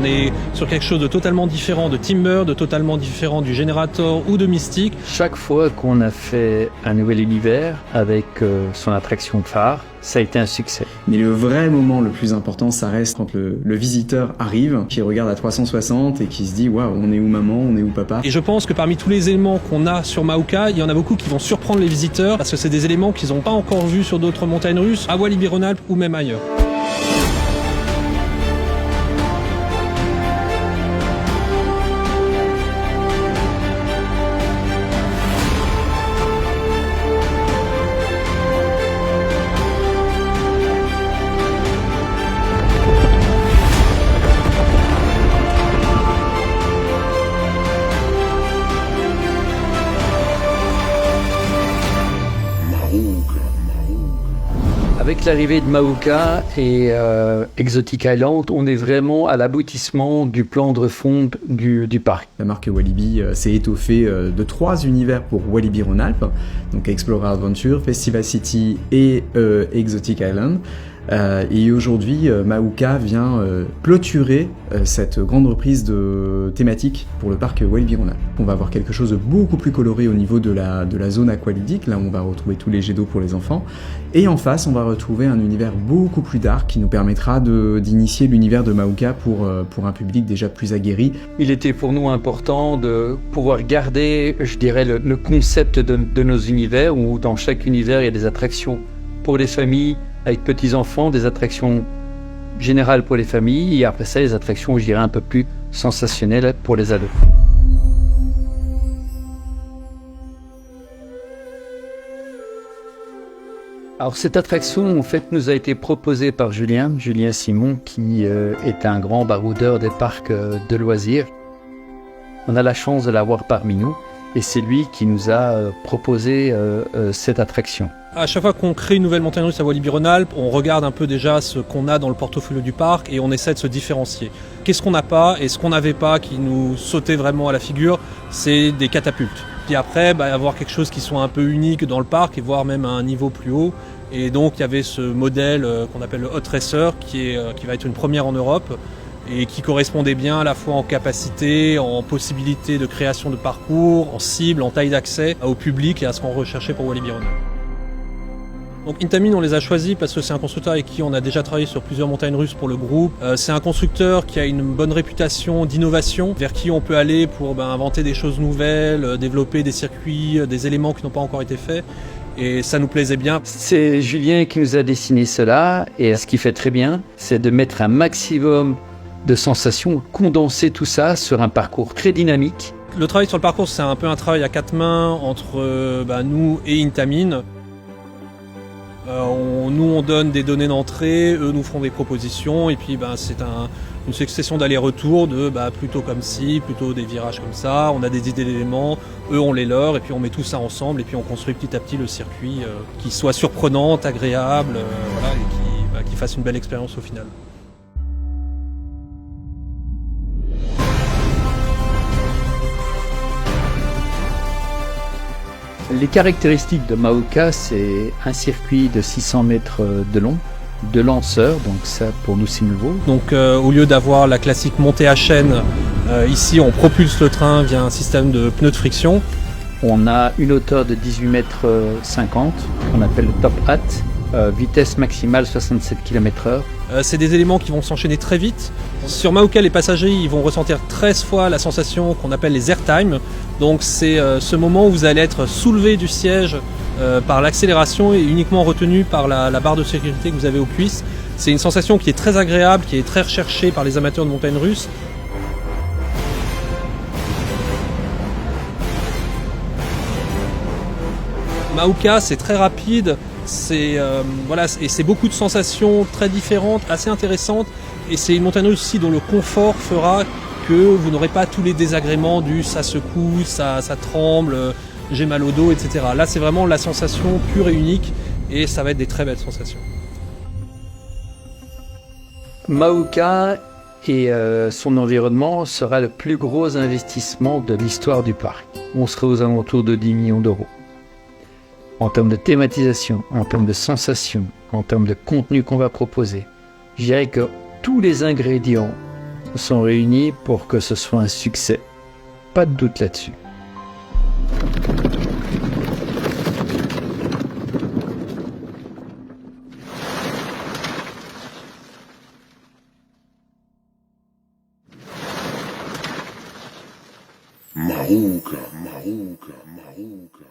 On est sur quelque chose de totalement différent de Timber, de totalement différent du Generator ou de Mystic. Chaque fois qu'on a fait un nouvel univers avec son attraction phare, ça a été un succès. Mais le vrai moment le plus important, ça reste quand le visiteur arrive, qui regarde à 360 et qui se dit « Waouh, on est où maman, on est où papa ?» Et je pense que parmi tous les éléments qu'on a sur Mahuka, il y en a beaucoup qui vont surprendre les visiteurs parce que c'est des éléments qu'ils n'ont pas encore vus sur d'autres montagnes russes, à Walibi-Rhône-Alpes ou même ailleurs. Avec l'arrivée de Mahuka et Exotic Island, on est vraiment à l'aboutissement du plan de refonte du parc. La marque Walibi s'est étoffée de 3 univers pour Walibi-Rhône-Alpes, donc Explorer Adventure, Festival City et Exotic Island. Et aujourd'hui, Mahuka vient clôturer cette grande reprise de thématique pour le parc Walibi-Rhône-Alpes. On va avoir quelque chose de beaucoup plus coloré au niveau de la zone aqualudique, là où on va retrouver tous les jets d'eau pour les enfants. Et en face, on va retrouver un univers beaucoup plus dark qui nous permettra d'initier l'univers de Mahuka pour un public déjà plus aguerri. Il était pour nous important de pouvoir garder, je dirais, le concept de nos univers, où dans chaque univers, il y a des attractions pour les familles, avec petits-enfants, des attractions générales pour les familles, et après ça, les attractions, je dirais, un peu plus sensationnelles pour les ados. Alors cette attraction, en fait, nous a été proposée par Julien Simon, qui est un grand baroudeur des parcs de loisirs. On a la chance de l'avoir parmi nous, et c'est lui qui nous a proposé cette attraction. À chaque fois qu'on crée une nouvelle montagne russe à Walibi-Rhône-Alpes, on regarde un peu déjà ce qu'on a dans le portfolio du parc et on essaie de se différencier. Qu'est-ce qu'on n'a pas et ce qu'on n'avait pas qui nous sautait vraiment à la figure, c'est des catapultes. Puis après, avoir quelque chose qui soit un peu unique dans le parc et voire même à un niveau plus haut. Et donc il y avait ce modèle qu'on appelle le Hot Racer qui va être une première en Europe et qui correspondait bien à la fois en capacité, en possibilité de création de parcours, en cible, en taille d'accès au public et à ce qu'on recherchait pour Walibi-Rhône-Alpes. Donc Intamin, on les a choisis parce que c'est un constructeur avec qui on a déjà travaillé sur plusieurs montagnes russes pour le groupe. C'est un constructeur qui a une bonne réputation d'innovation, vers qui on peut aller pour inventer des choses nouvelles, développer des circuits, des éléments qui n'ont pas encore été faits. Et ça nous plaisait bien. C'est Julien qui nous a dessiné cela, et ce qu'il fait très bien, c'est de mettre un maximum de sensations, condenser tout ça sur un parcours très dynamique. Le travail sur le parcours, c'est un peu un travail à 4 mains entre nous et Intamin. Nous on donne des données d'entrée, eux nous feront des propositions et puis c'est une succession d'allers-retours de plutôt comme ci, plutôt des virages comme ça, on a des idées d'éléments, eux on les leur et puis on met tout ça ensemble et puis on construit petit à petit le circuit qui soit surprenant, agréable et qui fasse une belle expérience au final. Les caractéristiques de Mahuka, c'est un circuit de 600 mètres de long, de lanceurs, donc ça pour nous c'est nouveau. Donc au lieu d'avoir la classique montée à chaîne, ici on propulse le train via un système de pneus de friction. On a une hauteur de 18,50 mètres, qu'on appelle le top hat, vitesse maximale 67 km/h. C'est des éléments qui vont s'enchaîner très vite. Sur Mahuka, les passagers ils vont ressentir 13 fois la sensation qu'on appelle les airtime. Donc c'est ce moment où vous allez être soulevé du siège par l'accélération et uniquement retenu par la barre de sécurité que vous avez aux cuisses. C'est une sensation qui est très agréable, qui est très recherchée par les amateurs de montagnes russes. Mahuka, c'est très rapide, et c'est beaucoup de sensations très différentes, assez intéressantes. Et c'est une montagne russe aussi dont le confort fera que vous n'aurez pas tous les désagréments du ça secoue, ça tremble, j'ai mal au dos, etc. Là, c'est vraiment la sensation pure et unique et ça va être des très belles sensations. Mahuka et son environnement sera le plus gros investissement de l'histoire du parc. On sera aux alentours de 10 millions d'euros. En termes de thématisation, en termes de sensations, en termes de contenu qu'on va proposer, je dirais que tous les ingrédients sont réunis pour que ce soit un succès. Pas de doute là-dessus. Marouka, Marouka, Marouka.